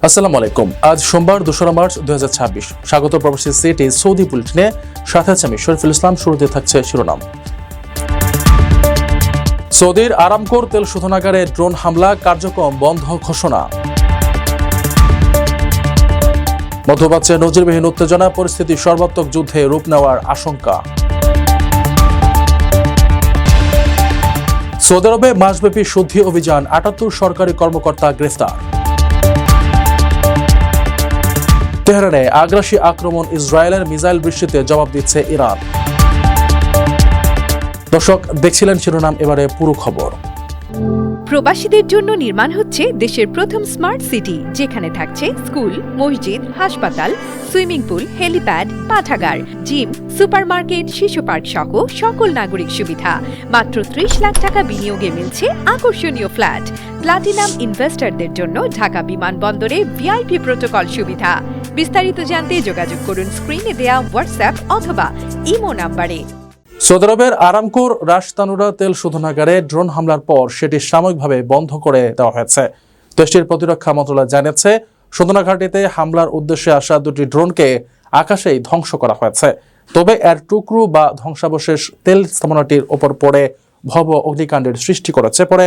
আসসালামু আলাইকুম। আজ সোমবার ২রা মার্চ ২০২৬। স্বাগত প্রবাসী সিটি সৌদি বুলেটিনে, সাথে আছে আমি শরীফুল ইসলাম। শুরুতে থাকছে শিরোনাম। সৌদির আরামকোর তেল শোধনাগারে ড্রোন হামলা কার্যক্রম বন্ধ ঘোষণা। মধ্যপ্রাচ্যে নজিরবিহীন উত্তেজনা, পরিস্থিতি সর্বাত্মক যুদ্ধে রূপ নেওয়ার আশঙ্কা। সৌদি আরবে মাসব্যাপী শুদ্ধি অভিযান, ৭৮ সরকারি কর্মকর্তা গ্রেফতার। তেহরানে আগ্রাসী আক্রমণ, ইসরায়েলের মিসাইল বৃষ্টিতে জবাব দিচ্ছে ইরান। দর্শক, দেখছিলেন শিরোনাম, এবারে পুরো খবর। প্রবাসীদের জন্য নির্মাণ হচ্ছে দেশের প্রথম স্মার্ট সিটি, যেখানে থাকছে স্কুল, মসজিদ, হাসপাতাল, সুইমিং পুল, হেলিপ্যাড, পাঠাগার, জিম, সুপারমার্কেট, শিশু পার্ক সহ সকল নাগরিক সুবিধা। মাত্র ৩০ লাখ টাকা বিনিয়োগে মিলছে আকর্ষণীয় ফ্ল্যাট। প্লাটিনাম ইনভেস্টরদের জন্য ঢাকা বিমানবন্দরে ভিআইপি প্রোটোকল সুবিধা। বিস্তারিত জানতে যোগাযোগ করুন স্ক্রিনে দেয়া হোয়াটসঅ্যাপ অথবা ইমো নাম্বারে। সৌদি আরবের আরামকোর রাশ তানুরা তেল শোধনাগারে ড্রোন হামলার পর সেটি সাময়িকভাবে বন্ধ করে দেওয়া হয়েছে। দেশটির প্রতিরক্ষা মন্ত্রণালয় জানিয়েছে, শোধনাঘাটিতে হামলার উদ্দেশ্যে আসা দুটি ড্রোনকে আকাশেই ধ্বংস করা হয়েছে। তবে এর টুকরো বা ধ্বংসাবশেষ তেল স্থাপনাটির ওপর পড়ে ভয়াবহ অগ্নিকাণ্ডের সৃষ্টি করেছে। পরে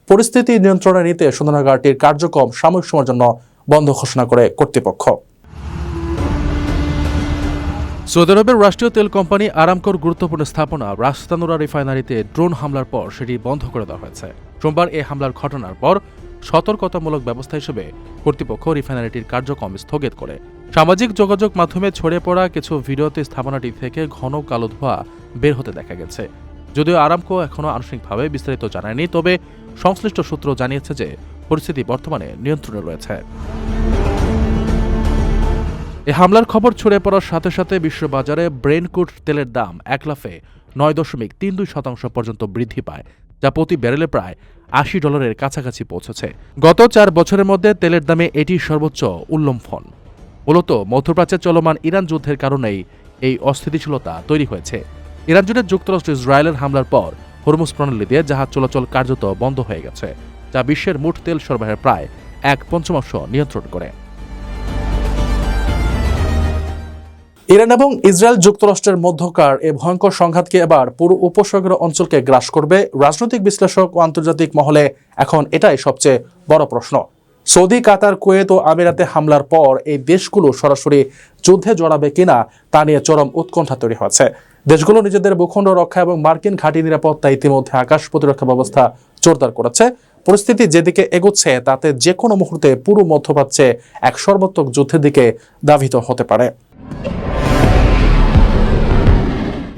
পরিস্থিতি নিয়ন্ত্রণে নিতে শোধনাগারটির কার্যক্রম সাময়িক সময়ের জন্য বন্ধ ঘোষণা করে কর্তৃপক্ষ। সৌদি আরবের রাষ্ট্রীয় তেল কোম্পানি আরামকোর গুরুত্বপূর্ণ স্থাপনা রাস তানুরা রিফাইনারিতে ড্রোন হামলার পর সেটি বন্ধ করে দেওয়া হয়েছে। সোমবার এই হামলার ঘটনার পর সতর্কতামূলক ব্যবস্থা হিসেবে কর্তৃপক্ষ রিফাইনারিটির কার্যক্রম স্থগিত করে। সামাজিক যোগাযোগ মাধ্যমে ছড়িয়ে পড়া কিছু ভিডিওতে স্থাপনাটি থেকে ঘন কালো ধোঁয়া বের হতে দেখা গেছে। যদিও আরামকো এখনও আনুষ্ঠানিকভাবে বিস্তারিত জানায়নি, তবে সংশ্লিষ্ট সূত্র জানিয়েছে যে পরিস্থিতি বর্তমানে নিয়ন্ত্রণে রয়েছে। এই হামলার খবর ছড়িয়ে পড়ার সাথে সাথে বিশ্ববাজারে ব্রেনকুট তেলের দাম এক লাফে ৯.৩২% পর্যন্ত বৃদ্ধি পায়, যা প্রতি ব্যারেলে প্রায় $৮০ কাছাকাছি পৌঁছেছে। গত ৪ বছরের মধ্যে তেলের দামে এটি সর্বোচ্চ উল্লম্ফন। মূলত মধ্যপ্রাচ্যে চলমান ইরান যুদ্ধের কারণেই এই অস্থিতিশীলতা তৈরি হয়েছে। ইরান জুড়ে যুক্তরাষ্ট্র ইসরায়েলের হামলার পর হরমুজ প্রণালী দিয়ে জাহাজ চলাচল কার্যত বন্ধ হয়ে গেছে, যা বিশ্বের মোট তেল সরবরাহের প্রায় ১/৫ নিয়ন্ত্রণ করে। ইরান এবং ইসরায়েল যুক্তরাষ্ট্রের মধ্যকার এই ভয়ঙ্কর সংঘাতকে এবার পুরো উপসাগরীয় অঞ্চলকে গ্রাস করবে। রাজনৈতিক বিশ্লেষক ও আন্তর্জাতিক মহলে এখন এটাই সবচেয়ে বড় প্রশ্ন। সৌদি, কাতার, কুয়েত ও আমিরাতে হামলার পর এই দেশগুলো সরাসরি যুদ্ধে জড়াবে কিনা তা নিয়ে চরম উৎকণ্ঠা তৈরি হয়েছে। দেশগুলো নিজেদের ভূখণ্ড রক্ষা এবং মার্কিন ঘাঁটি নিরাপত্তা ইতিমধ্যে আকাশ প্রতিরক্ষা ব্যবস্থা জোরদার করেছে। পরিস্থিতি যেদিকে এগোচ্ছে তাতে যে কোনো মুহূর্তে পুরো মধ্যপ্রাচ্যে এক সর্বাত্মক যুদ্ধের দিকে ধাবিত হতে পারে।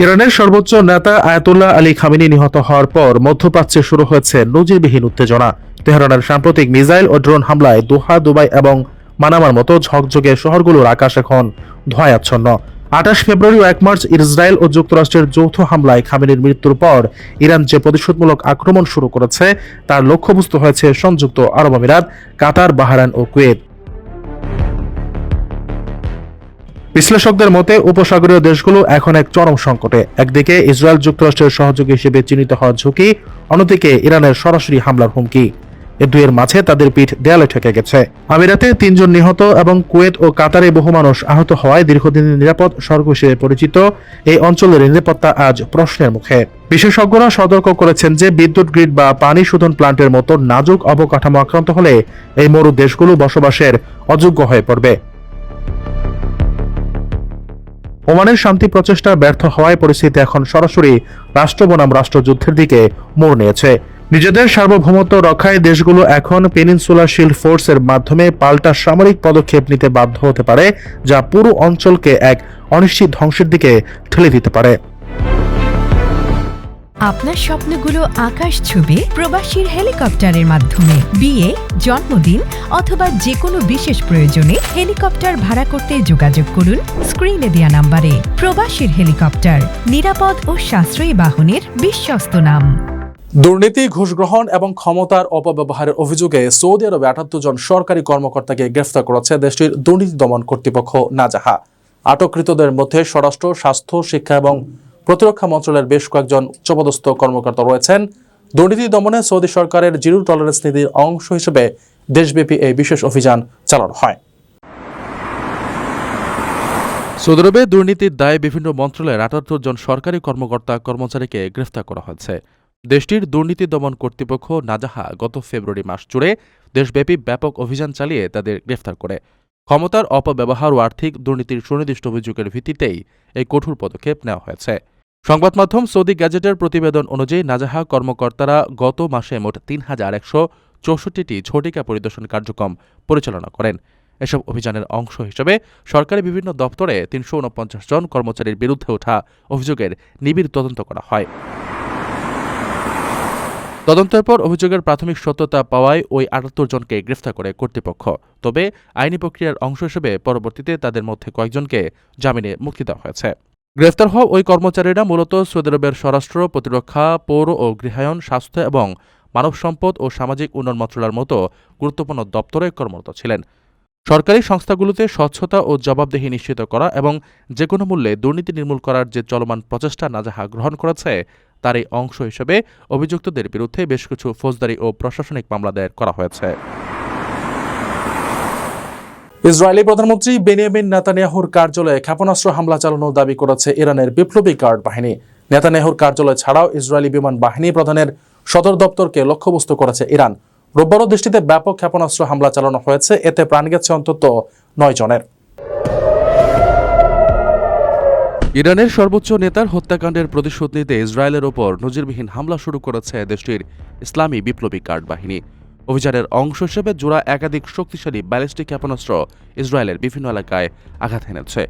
ইরানের সর্বোচ্চ নেতা আয়াতুল্লাহ আলী খামেনি নিহত হওয়ার পর মধ্যপ্রাচ্যে শুরু হয়েছে নজিরবিহীন উত্তেজনা। তেহরানের সাম্প্রতিক মিসাইল ও ড্রোন হামলায় দোহা, দুবাই এবং মানামার মতো ঝকঝকে শহরগুলোর আকাশ এখন ধোঁয়ায় আচ্ছন্ন। ২৮ ফেব্রুয়ারি ও ১ মার্চ ইসরায়েল ও যুক্তরাষ্ট্রের যৌথ হামলায় খামেনির মৃত্যুর পর ইরান যে প্রতিশোধমূলক আক্রমণ শুরু করেছে তার লক্ষ্যবস্তু হয়েছে সংযুক্ত আরব আমিরাত, কাতার, বাহরাইন ও কুয়েত। বিশ্লেষকদের মতে উপসাগরীয় দেশগুলো এখন এক চরম সংকটে। একদিকে ইসরায়েল যুক্তরাষ্ট্রের সহযোগী হিসেবে চিহ্নিত হওয়ার ঝুঁকি, অন্যদিকে ইরানের সরাসরি হামলার হুমকি। এ দুয়ের মাঝে তাদের পিঠ দেয়ালে ঠেকে গেছে। আমিরাতে ৩ জন নিহত এবং কুয়েত ও কাতারে বহু মানুষ আহত হওয়ায় দীর্ঘদিনের নিরাপদ স্বর্গ হিসেবে পরিচিত এই অঞ্চলের নিরাপত্তা আজ প্রশ্নের মুখে। বিশেষজ্ঞরা সতর্ক করেছেন যে বিদ্যুৎ গ্রিড বা পানি শোধন প্লান্টের মতো নাজুক অবকাঠামো আক্রান্ত হলে এই মরু দেশগুলো বসবাসের অযোগ্য হয়ে পড়বে। ওমানের শান্তি প্রচেষ্টা ব্যর্থ হওয়ায় পরিস্থিতি এখন সরাসরি রাষ্ট্র বনাম রাষ্ট্রযুদ্ধের দিকে মোড় নিয়েছে। নিজেদের সার্বভৌমত্ব রক্ষায় দেশগুলো এখন পেনিনসুলা শিল্ড ফোর্সের মাধ্যমে পাল্টা সামরিক পদক্ষেপ নিতে বাধ্য হতে পারে, যা পুরো অঞ্চলকে এক অনিশ্চিত ধ্বংসের দিকে ঠেলে দিতে পারে। আপনার স্বপ্নগুলো আকাশ ছুবে প্রবাসীর হেলিকপ্টারের মাধ্যমে। বিয়ে, জন্মদিন অথবা যে কোনো বিশেষ প্রয়োজনে হেলিকপ্টার ভাড়া করতে যোগাযোগ করুন স্ক্রিনে দেয়া নাম্বারে। প্রবাসীর হেলিকপ্টার, নিরাপদ ও সাশ্রয়ী বাহনের বিশ্বস্ত নাম। দুর্নীতি, ঘুষ গ্রহণ এবং ক্ষমতার অপব্যবহারের অভিযোগে সৌদি আরবে ৭৮ জন সরকারি কর্মকর্তাকে গ্রেফতার করেছে দেশটির দুর্নীতি দমন কর্তৃপক্ষ নাজাহা। আটককৃতদের মধ্যে স্বরাষ্ট্র, স্বাস্থ্য, শিক্ষা এবং প্রতিরক্ষা মন্ত্রণালয়ের বেশ কয়েকজন উচ্চপদস্থ কর্মকর্তা রয়েছেন। দুর্নীতি দমনে সৌদি সরকারের জিরো টলারেন্স নীতির অংশ হিসেবে দেশব্যাপী এই বিশেষ অভিযান চালানো হয়। সৌদি আরবে দুর্নীতির দায়ে বিভিন্ন মন্ত্রণালয়ের ৭৮ জন সরকারি কর্মকর্তা কর্মচারীকে গ্রেফতার করা হয়েছে। দেশটির দুর্নীতি দমন কর্তৃপক্ষ নাজাহা গত ফেব্রুয়ারি মাস জুড়ে দেশব্যাপী ব্যাপক অভিযান চালিয়ে তাদের গ্রেফতার করে। ক্ষমতার অপব্যবহার ও আর্থিক দুর্নীতির সুনির্দিষ্ট অভিযোগের ভিত্তিতেই এই কঠোর পদক্ষেপ নেওয়া হয়েছে। সংবাদ মাধ্যম সৌদি গ্যাজেটের প্রতিবেদন অনুযায়ী নাজাহা কর্মকর্তারা গত মাসে মোট ৩,১৬৪টি ঝটিকা পরিদর্শন কার্যক্রম পরিচালনা করেন। এসব অভিযানের অংশ হিসেবে সরকারি বিভিন্ন দপ্তরে ৩৪৯ জন কর্মচারীর বিরুদ্ধে ওঠা অভিযোগের নিবিড় তদন্ত করা হয়। তদন্তের পর অভিযোগের প্রাথমিক সত্যতা পাওয়ায় ওই ৭৮ জনকে গ্রেফতার করে কর্তৃপক্ষ। তবে আইনি প্রক্রিয়ার অংশ হিসেবে পরবর্তীতে তাদের মধ্যে কয়েকজনকে জামিনে মুক্তি দেওয়া হয়েছে। গ্রেফতার হওয়া ওই কর্মচারীরা মূলত সৌদি আরবের স্বরাষ্ট্র, প্রতিরক্ষা, পৌর ও গৃহায়ন, স্বাস্থ্য এবং মানব সম্পদ ও সামাজিক উন্নয়ন মন্ত্রণালয়ের মতো গুরুত্বপূর্ণ দপ্তরে কর্মরত ছিলেন। সরকারি সংস্থাগুলোতে স্বচ্ছতা ও জবাবদিহি নিশ্চিত করা এবং যেকোনো মূল্যে দুর্নীতি নির্মূল করার যে চলমান প্রচেষ্টা নাজাহা গ্রহণ করেছে তার এই অংশ হিসেবে অভিযুক্তদের বিরুদ্ধে বেশ কিছু ফৌজদারি ও প্রশাসনিক মামলা দায়ের করা হয়েছে। ইসরায়েলি প্রধানমন্ত্রী বেনিয়ামিন নেতানিয়াহুর কার্যালয়ে ক্ষেপণাস্ত্র হামলা চালানোর দাবি করেছে ইরানের বিপ্লবী গার্ড বাহিনী। নেতানিয়াহুর কার্যালয় ছাড়াও ইসরায়েলি বিমান বাহিনী প্রধানের সদর দপ্তরকে লক্ষ্যবস্তু করেছে ইরান। রোববারও দেশটিতে ব্যাপক ক্ষেপণাস্ত্র হামলা চালানো হয়েছে, এতে প্রাণ গেছে অন্তত ৯ জনের। ইরানের সর্বোচ্চ নেতার হত্যাকাণ্ডের প্রতিশোধ নিতে ইসরায়েলের ওপর নজিরবিহীন হামলা শুরু করেছে দেশটির ইসলামী বিপ্লবী গার্ড বাহিনী। অভিযানের অংশ হিসেবে জোড়া একাধিক শক্তিশালী ব্যালিস্টিক ক্ষেপণাস্ত্র ইসরায়েলের বিভিন্ন এলাকায় আঘাত হেনেছে।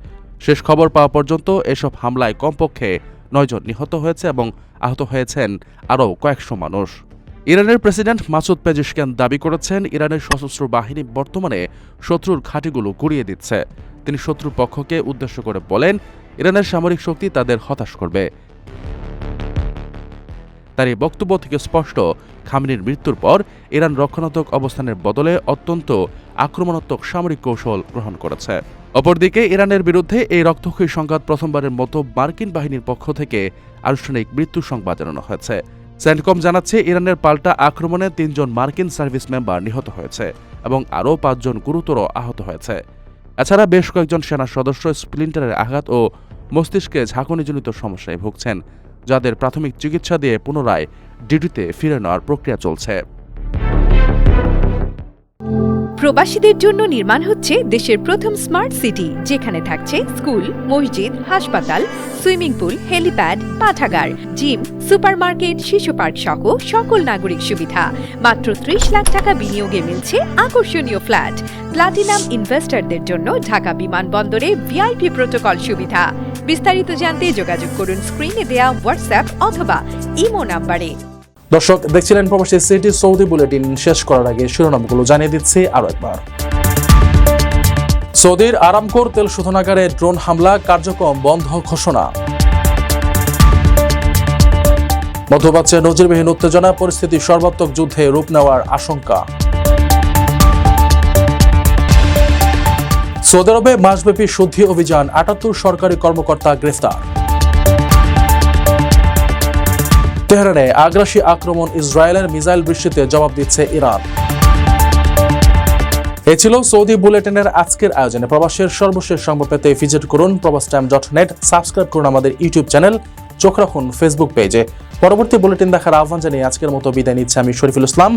শেষ খবর পাওয়া পর্যন্ত এসব হামলায় কমপক্ষে ৯ জন নিহত হয়েছে এবং আহত হয়েছেন আরও কয়েকশো মানুষ। ইরানের প্রেসিডেন্ট মাসুদ পেজিশকিয়ান দাবি করেছেন, ইরানের সশস্ত্র বাহিনী বর্তমানে শত্রুর ঘাঁটিগুলো গুঁড়িয়ে দিচ্ছে। তিনি শত্রুর পক্ষকে উদ্দেশ্য করে বলেন, ইরানের সামরিক শক্তি তাদের হতাশ করবে। তার এই বক্তব্য থেকে স্পষ্ট, খামেনির মৃত্যুর পর ইরান রক্ষণাত্মক অবস্থানের বদলে অত্যন্ত আক্রমণাত্মক সামরিক কৌশল গ্রহণ করেছে। অপরদিকে ইরানের বিরুদ্ধে এই রক্তক্ষয়ী সংঘাত প্রথমবারের মতো মার্কিন বাহিনীর পক্ষ থেকে আনুষ্ঠানিক মৃত্যুর সংবাদ জানানো হয়েছে। সেন্টকম জানাচ্ছে, ইরানের পাল্টা আক্রমণে ৩ জন মার্কিন সার্ভিস মেম্বার নিহত হয়েছে এবং আরও ৫ জন গুরুতর আহত হয়েছে। এছাড়া বেশ কয়েকজন সেনা সদস্য স্প্লিন্টারের আঘাত ও মস্তিষ্কে ঝাঁকুনিজনিত সমস্যায় ভুগছেন, যাদের প্রাথমিক চিকিৎসা দিয়ে পুনরায় ডিউটিতে ফিরে নেওয়ার প্রক্রিয়া চলছে। প্রবাসীদের জন্য নির্মাণ হচ্ছে দেশের প্রথম স্মার্ট সিটি, যেখানে থাকছে স্কুল, মসজিদ, হাসপাতাল, সুইমিং পুল, হেলিপ্যাড, পাঠাগার, জিম, সুপারমার্কেট, শিশু পার্ক সহ সকল নাগরিক সুবিধা। মাত্র ৩০ লাখ টাকা বিনিয়োগে মিলছে আকর্ষণীয় ফ্ল্যাট। প্লাটিনাম ইনভেস্টরদের জন্য ঢাকা বিমানবন্দরে ভিআইপি প্রোটোকল সুবিধা। বিস্তারিত জানতে যোগাযোগ করুন স্ক্রিনে দেয়া হোয়াটসঅ্যাপ অথবা ইমো নাম্বারে। দর্শক দেখছিলেন প্রবাসী সিটি সৌদি বুলেটিন। শেষ করার আগে শিরোনামগুলো জানিয়ে দিচ্ছি আরো একবার। সৌদির আরামকোর তেল শোধনাগারে ড্রোন হামলা, কার্যক্রম বন্ধ ঘোষণা। মধ্যপ্রাচ্যে নজিরবিহীন উত্তেজনা, পরিস্থিতি সর্বাত্মক যুদ্ধে রূপ নেওয়ার আশঙ্কা। সৌদি আরবে মাসব্যাপী শুদ্ধি অভিযান, ৭৮ সরকারি কর্মকর্তা গ্রেফতার। তেহরানে আগ্রাসী আক্রমণ, ইসরায়েলের মিসাইল বৃষ্টিতে জবাব দিচ্ছে ইরান। এ ছিল সৌদি বুলেটিনের আজকের আয়োজনে। প্রবাসের সর্বশেষ সংবাদ পেতে ভিজিট করুন probastimes.net, সাবস্ক্রাইব করুন আমাদের ইউটিউব চ্যানেল, চোখ রাখুন ফেসবুক পেজে। পরবর্তী বুলেটিন দেখার আহ্বান জানিয়ে আজকের মতো বিদায় নিচ্ছে আমি শরীফুল ইসলাম।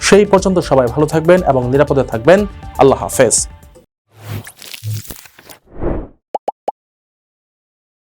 সেই পর্যন্ত সবাই ভালো থাকবেন এবং নিরাপদে থাকবেন। আল্লাহ হাফেজ।